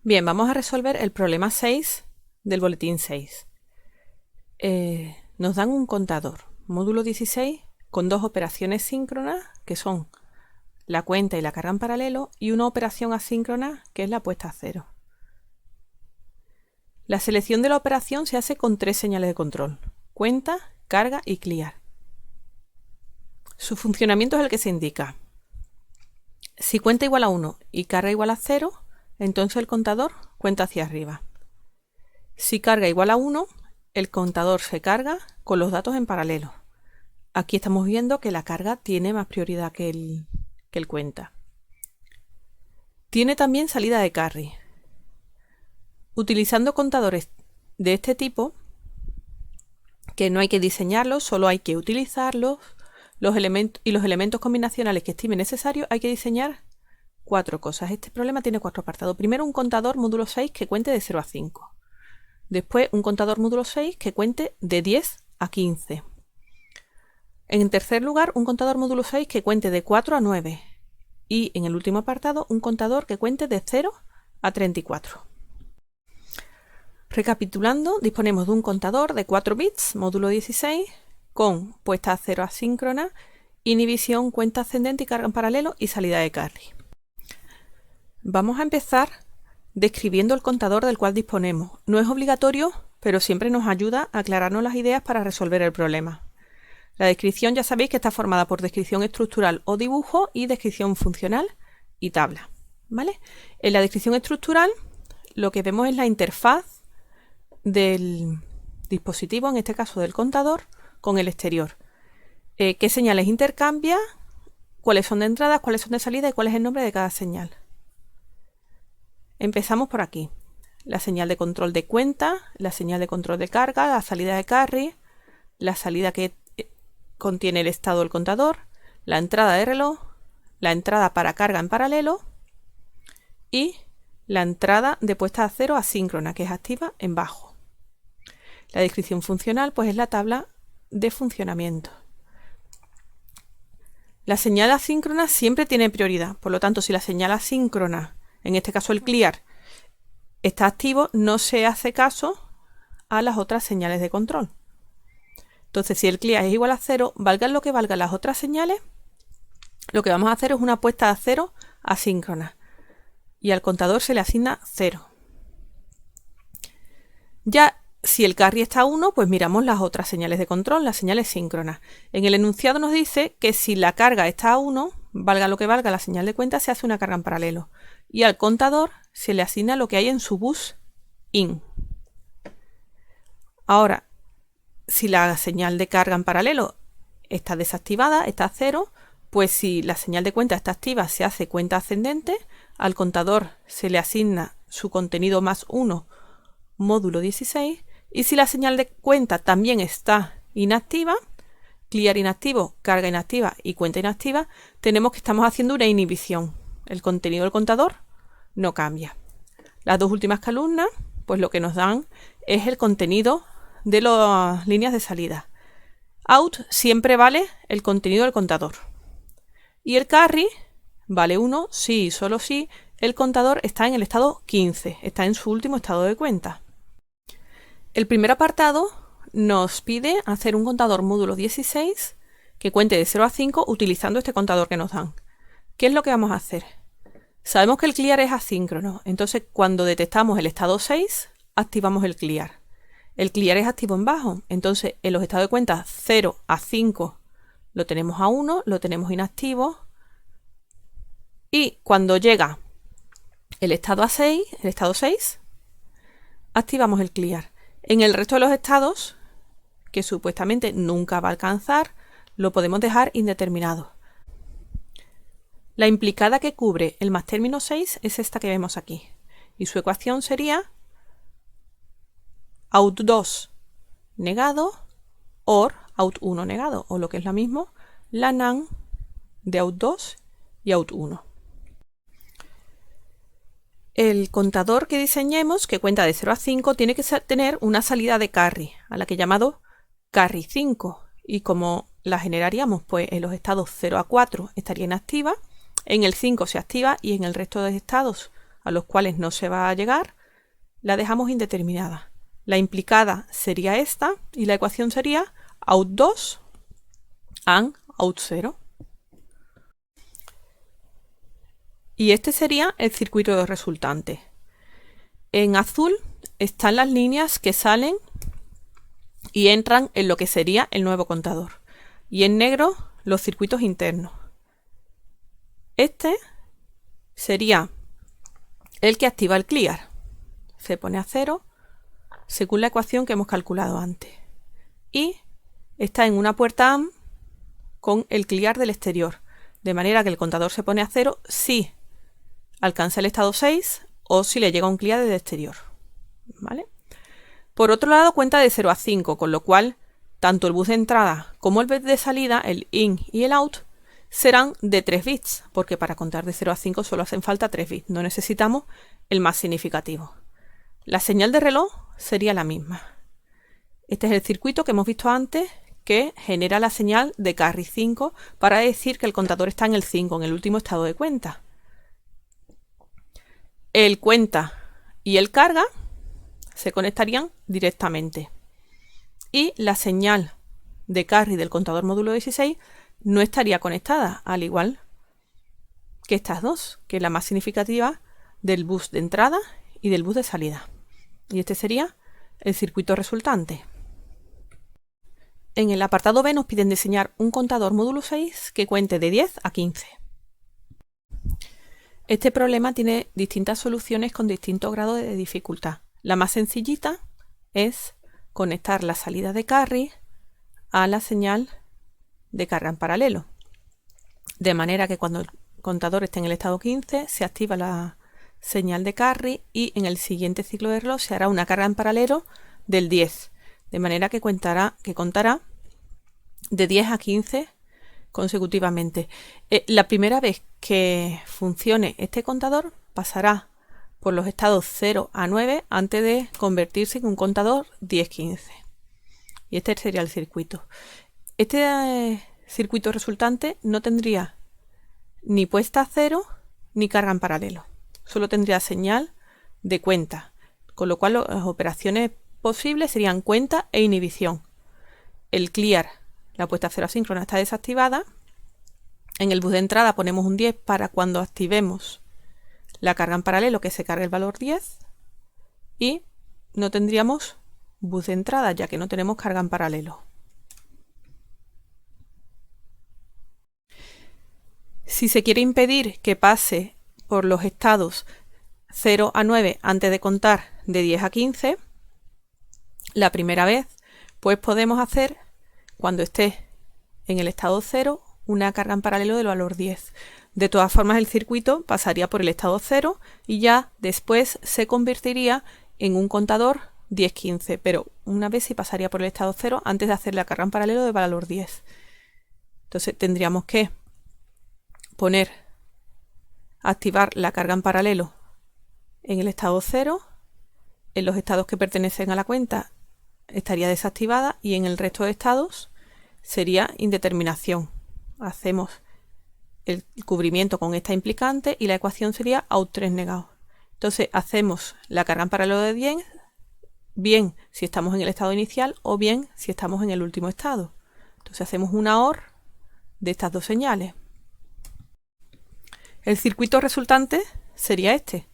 Bien, vamos a resolver el problema 6 del boletín 6. Nos dan un contador, módulo 16, con dos operaciones síncronas, que son la cuenta y la carga en paralelo, y una operación asíncrona, que es la puesta a cero. La selección de la operación se hace con tres señales de control: cuenta, carga y clear. Su funcionamiento es el que se indica. Si cuenta igual a 1 y carga igual a 0, entonces el contador cuenta hacia arriba. Si carga igual a 1, el contador se carga con los datos en paralelo. Aquí estamos viendo que la carga tiene más prioridad que el cuenta. Tiene también salida de carry. Utilizando contadores de este tipo, que no hay que diseñarlos, solo hay que utilizarlos, los elementos combinacionales que estime necesario, hay que diseñar cuatro cosas. Este problema tiene cuatro apartados. Primero, un contador módulo 6 que cuente de 0 a 5. Después, un contador módulo 6 que cuente de 10 a 15. En tercer lugar, un contador módulo 6 que cuente de 4 a 9. Y en el último apartado, un contador que cuente de 0 a 34. Recapitulando, disponemos de un contador de 4 bits, módulo 16, con puesta a 0 asíncrona, inhibición, cuenta ascendente y carga en paralelo y salida de carry. Vamos a empezar describiendo el contador del cual disponemos. No es obligatorio, pero siempre nos ayuda a aclararnos las ideas para resolver el problema. La descripción ya sabéis que está formada por descripción estructural o dibujo y descripción funcional y tabla, ¿vale? En la descripción estructural lo que vemos es la interfaz del dispositivo, en este caso del contador, con el exterior. ¿Qué señales intercambia? ¿Cuáles son de entrada? ¿Cuáles son de salida? ¿Y cuál es el nombre de cada señal? Empezamos por aquí. La señal de control de cuenta, la señal de control de carga, la salida de carry, la salida que contiene el estado del contador, la entrada de reloj, la entrada para carga en paralelo y la entrada de puesta a cero asíncrona, que es activa en bajo. La descripción funcional pues es la tabla de funcionamiento. La señal asíncrona siempre tiene prioridad, por lo tanto, si la señal asíncrona, en este caso el clear, está activo, no se hace caso a las otras señales de control. Entonces, si el clear es igual a 0, valgan lo que valgan las otras señales, lo que vamos a hacer es una puesta a 0 asíncrona. Y al contador se le asigna 0. Ya si el carry está a 1, pues miramos las otras señales de control, las señales síncronas. En el enunciado nos dice que si la carga está a 1, valga lo que valga la señal de cuenta, se hace una carga en paralelo. Y al contador se le asigna lo que hay en su bus in. Ahora, si la señal de carga en paralelo está desactivada, está a 0, pues si la señal de cuenta está activa, se hace cuenta ascendente, al contador se le asigna su contenido más 1, módulo 16, y si la señal de cuenta también está inactiva, clear inactivo, carga inactiva y cuenta inactiva, tenemos que estamos haciendo una inhibición. El contenido del contador no cambia. Las dos últimas columnas, pues lo que nos dan es el contenido de las líneas de salida. Out siempre vale el contenido del contador. Y el carry vale 1 si y solo si el contador está en el estado 15, está en su último estado de cuenta. El primer apartado nos pide hacer un contador módulo 16 que cuente de 0 a 5 utilizando este contador que nos dan. ¿Qué es lo que vamos a hacer? Sabemos que el clear es asíncrono, entonces cuando detectamos el estado 6, activamos el clear. El clear es activo en bajo, entonces en los estados de cuenta 0 a 5 lo tenemos a 1, lo tenemos inactivo, y cuando llega el estado 6, activamos el clear. En el resto de los estados, que supuestamente nunca va a alcanzar, lo podemos dejar indeterminado. La implicada que cubre el más término 6 es esta que vemos aquí. Y su ecuación sería out2 negado or out1 negado, o lo que es lo mismo, la NaN de out2 y out1. El contador que diseñemos, que cuenta de 0 a 5, tiene que tener una salida de carry, a la que he llamado carry 5. Y como la generaríamos, pues en los estados 0 a 4 estaría inactiva, en el 5 se activa y en el resto de estados a los cuales no se va a llegar, la dejamos indeterminada. La implicada sería esta y la ecuación sería out 2 and out 0. Y este sería el circuito resultante. En azul están las líneas que salen y entran en lo que sería el nuevo contador. Y en negro los circuitos internos. Este sería el que activa el clear. Se pone a 0 según la ecuación que hemos calculado antes. Y está en una puerta AND con el clear del exterior. De manera que el contador se pone a 0 si alcanza el estado 6 o si le llega un clear desde exterior. ¿Vale? Por otro lado, cuenta de 0 a 5, con lo cual tanto el bus de entrada como el bus de salida, el in y el out, serán de 3 bits, porque para contar de 0 a 5 solo hacen falta 3 bits, no necesitamos el más significativo. La señal de reloj sería la misma. Este es el circuito que hemos visto antes, que genera la señal de carry 5 para decir que el contador está en el 5, en el último estado de cuenta. El cuenta y el carga se conectarían directamente. Y la señal de carry del contador módulo 16 no estaría conectada, al igual que estas dos, que es la más significativa del bus de entrada y del bus de salida. Y este sería el circuito resultante. En el apartado B nos piden diseñar un contador módulo 6 que cuente de 10 a 15. Este problema tiene distintas soluciones con distintos grados de dificultad. La más sencillita es conectar la salida de carry a la señal de carga en paralelo. De manera que cuando el contador esté en el estado 15 se activa la señal de carry y en el siguiente ciclo de reloj se hará una carga en paralelo del 10. De manera que contará de 10 a 15 consecutivamente. La primera vez que funcione este contador pasará por los estados 0 a 9 antes de convertirse en un contador 10-15. Y este sería el circuito. Este circuito resultante no tendría ni puesta a 0 ni carga en paralelo. Solo tendría señal de cuenta, con lo cual las operaciones posibles serían cuenta e inhibición. El clear, la puesta a 0 asíncrona, está desactivada. En el bus de entrada ponemos un 10 para cuando activemos la carga en paralelo, que se cargue el valor 10. Y no tendríamos bus de entrada, ya que no tenemos carga en paralelo. Si se quiere impedir que pase por los estados 0 a 9 antes de contar de 10 a 15, la primera vez, pues podemos hacer, cuando esté en el estado 0, una carga en paralelo del valor 10. De todas formas, el circuito pasaría por el estado 0 y ya después se convertiría en un contador 10-15, pero una vez sí pasaría por el estado 0 antes de hacer la carga en paralelo del valor 10. Entonces tendríamos que activar la carga en paralelo en el estado 0, en los estados que pertenecen a la cuenta estaría desactivada y en el resto de estados sería indeterminación. Hacemos el cubrimiento con esta implicante y la ecuación sería out 3 negado. Entonces hacemos la carga en paralelo de 10, bien si estamos en el estado inicial o bien si estamos en el último estado. Entonces hacemos una OR de estas dos señales. El circuito resultante sería este.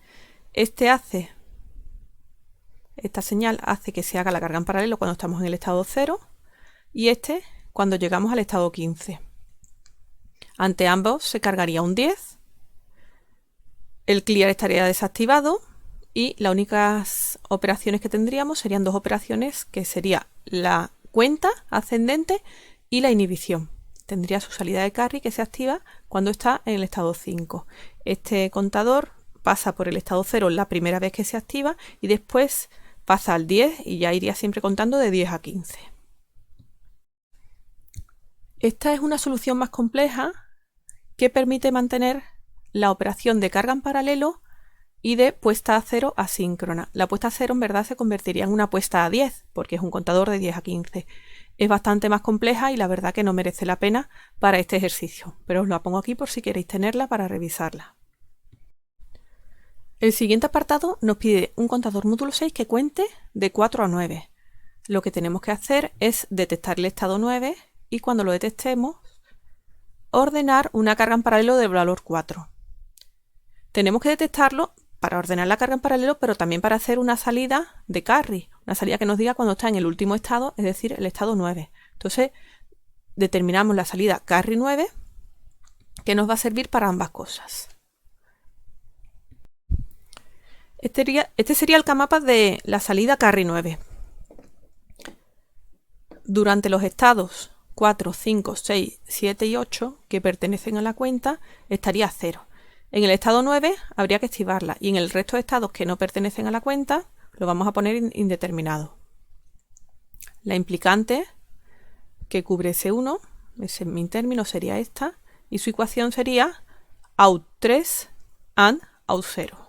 Esta señal hace que se haga la carga en paralelo cuando estamos en el estado 0 y este cuando llegamos al estado 15. Ante ambos se cargaría un 10, el clear estaría desactivado y las únicas operaciones que tendríamos serían dos operaciones, que sería la cuenta ascendente y la inhibición. Tendría su salida de carry que se activa cuando está en el estado 5. Este contador pasa por el estado 0 la primera vez que se activa y después pasa al 10 y ya iría siempre contando de 10 a 15. Esta es una solución más compleja que permite mantener la operación de carga en paralelo y de puesta a 0 asíncrona. La puesta a 0 en verdad se convertiría en una puesta a 10 porque es un contador de 10 a 15. Es bastante más compleja y la verdad que no merece la pena para este ejercicio, pero os la pongo aquí por si queréis tenerla para revisarla. El siguiente apartado nos pide un contador módulo 6 que cuente de 4 a 9. Lo que tenemos que hacer es detectar el estado 9 y cuando lo detectemos, ordenar una carga en paralelo del valor 4. Tenemos que detectarlo para ordenar la carga en paralelo, pero también para hacer una salida de carry, una salida que nos diga cuando está en el último estado, es decir, el estado 9. Entonces, determinamos la salida carry 9, que nos va a servir para ambas cosas. Este sería el K-mapa de la salida carry 9. Durante los estados 4, 5, 6, 7 y 8, que pertenecen a la cuenta, estaría 0. En el estado 9 habría que activarla y en el resto de estados que no pertenecen a la cuenta lo vamos a poner indeterminado. La implicante que cubre ese 1, ese min término sería esta, y su ecuación sería out 3 and out 0.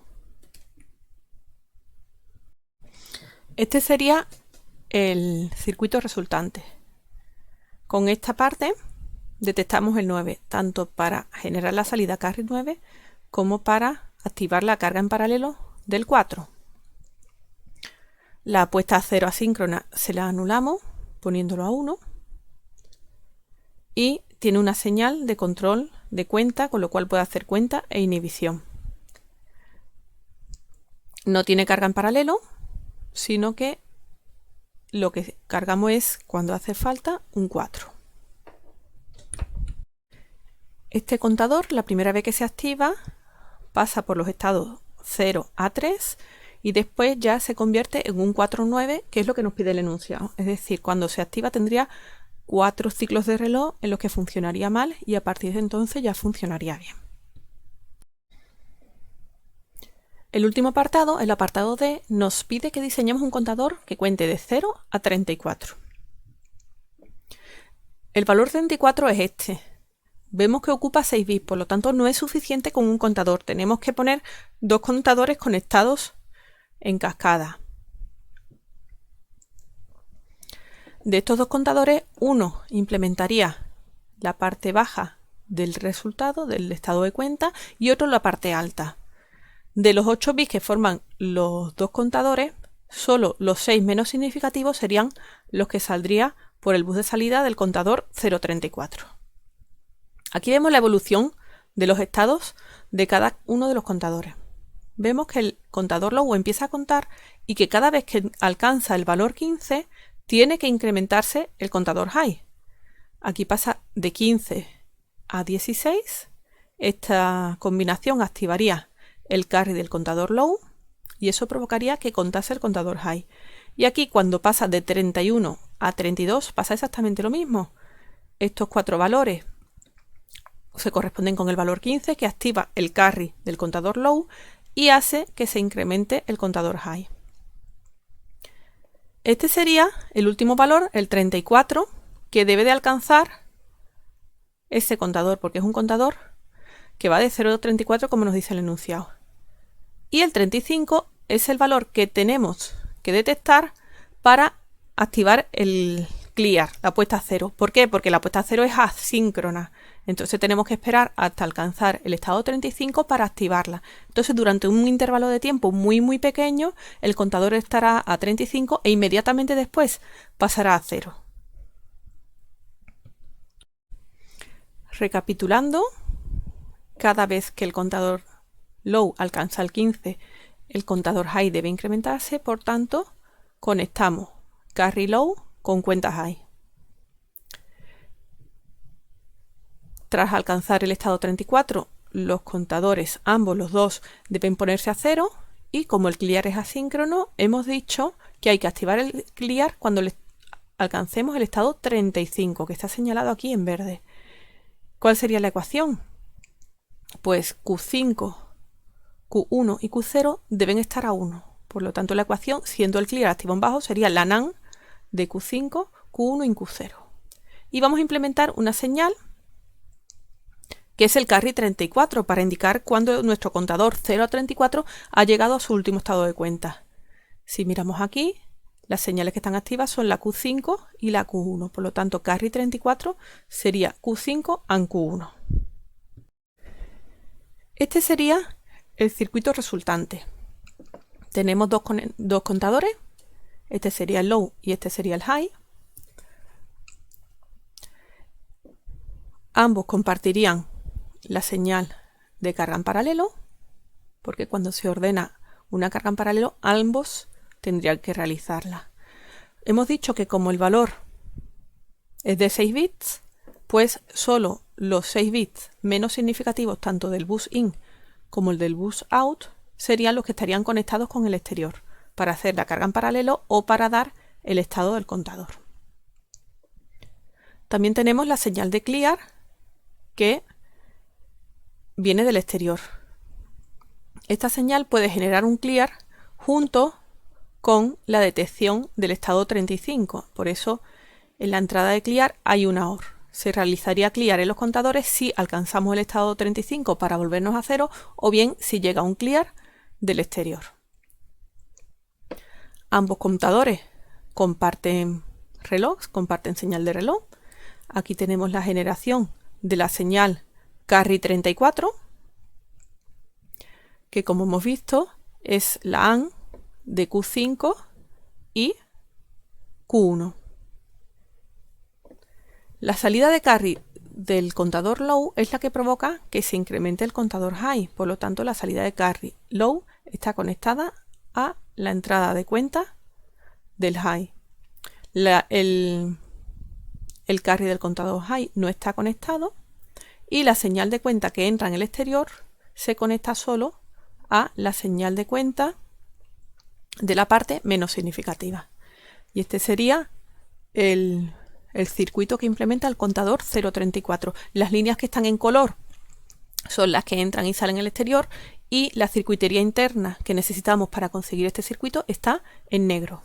Este sería el circuito resultante. Con esta parte detectamos el 9, tanto para generar la salida carry 9 como para activar la carga en paralelo del 4. La puesta a 0 asíncrona se la anulamos poniéndolo a 1 y tiene una señal de control de cuenta, con lo cual puede hacer cuenta e inhibición. No tiene carga en paralelo, sino que lo que cargamos es, cuando hace falta, un 4. Este contador, la primera vez que se activa, pasa por los estados 0 a 3 y después ya se convierte en un 4-9, que es lo que nos pide el enunciado. Es decir, cuando se activa tendría 4 ciclos de reloj en los que funcionaría mal y a partir de entonces ya funcionaría bien. El último apartado, el apartado D, nos pide que diseñemos un contador que cuente de 0 a 34. El valor 34 es este. Vemos que ocupa 6 bits, por lo tanto no es suficiente con un contador. Tenemos que poner 2 contadores conectados en cascada. De estos 2 contadores, uno implementaría la parte baja del resultado, del estado de cuenta, y otro la parte alta. De los 8 bits que forman los 2 contadores, solo los 6 menos significativos serían los que saldría por el bus de salida del contador 034. Aquí vemos la evolución de los estados de cada uno de los contadores. Vemos que el contador low empieza a contar y que cada vez que alcanza el valor 15 tiene que incrementarse el contador high. Aquí pasa de 15 a 16. Esta combinación activaría el carry del contador low y eso provocaría que contase el contador high. Y aquí cuando pasa de 31 a 32 pasa exactamente lo mismo. Estos 4 valores se corresponden con el valor 15 que activa el carry del contador low y hace que se incremente el contador high. Este sería el último valor, el 34, que debe de alcanzar ese contador, porque es un contador que va de 0 a 34 como nos dice el enunciado. Y el 35 es el valor que tenemos que detectar para activar el clear, la puesta a 0. ¿Por qué? Porque la puesta a 0 es asíncrona. Entonces tenemos que esperar hasta alcanzar el estado 35 para activarla. Entonces durante un intervalo de tiempo muy pequeño el contador estará a 35 e inmediatamente después pasará a 0. Recapitulando, cada vez que el contador low alcanza el 15, el contador high debe incrementarse, por tanto conectamos carry low con cuenta high. Tras alcanzar el estado 34, los contadores, ambos los dos, deben ponerse a 0 y como el clear es asíncrono, hemos dicho que hay que activar el clear cuando alcancemos el estado 35, que está señalado aquí en verde. ¿Cuál sería la ecuación? Pues Q5, Q1 y Q0 deben estar a 1. Por lo tanto, la ecuación, siendo el clear activo en bajo, sería la NaN de Q5, Q1 y Q0. Y vamos a implementar una señal que es el carry 34 para indicar cuando nuestro contador 0 a 34 ha llegado a su último estado de cuenta. Si miramos aquí, las señales que están activas son la Q5 y la Q1. Por lo tanto, carry 34 sería Q5 and Q1. Este sería el circuito resultante. Tenemos dos contadores, este sería el low y este sería el high. Ambos compartirían la señal de carga en paralelo, porque cuando se ordena una carga en paralelo, ambos tendrían que realizarla. Hemos dicho que como el valor es de 6 bits, pues solo los 6 bits menos significativos, tanto del bus in como el del bus out, serían los que estarían conectados con el exterior para hacer la carga en paralelo o para dar el estado del contador. También tenemos la señal de clear, que viene del exterior. Esta señal puede generar un clear junto con la detección del estado 35. Por eso en la entrada de clear hay una OR. Se realizaría clear en los contadores si alcanzamos el estado 35 para volvernos a cero, o bien si llega un clear del exterior. Ambos contadores comparten reloj, comparten señal de reloj. Aquí tenemos la generación de la señal carry 34, que como hemos visto es la AND de Q5 y Q1. La salida de carry del contador low es la que provoca que se incremente el contador high, por lo tanto la salida de carry low está conectada a la entrada de cuenta del high. El carry del contador high no está conectado y la señal de cuenta que entra en el exterior se conecta solo a la señal de cuenta de la parte menos significativa. Y este sería el circuito que implementa el contador 034. Las líneas que están en color son las que entran y salen en el exterior, y la circuitería interna que necesitamos para conseguir este circuito está en negro.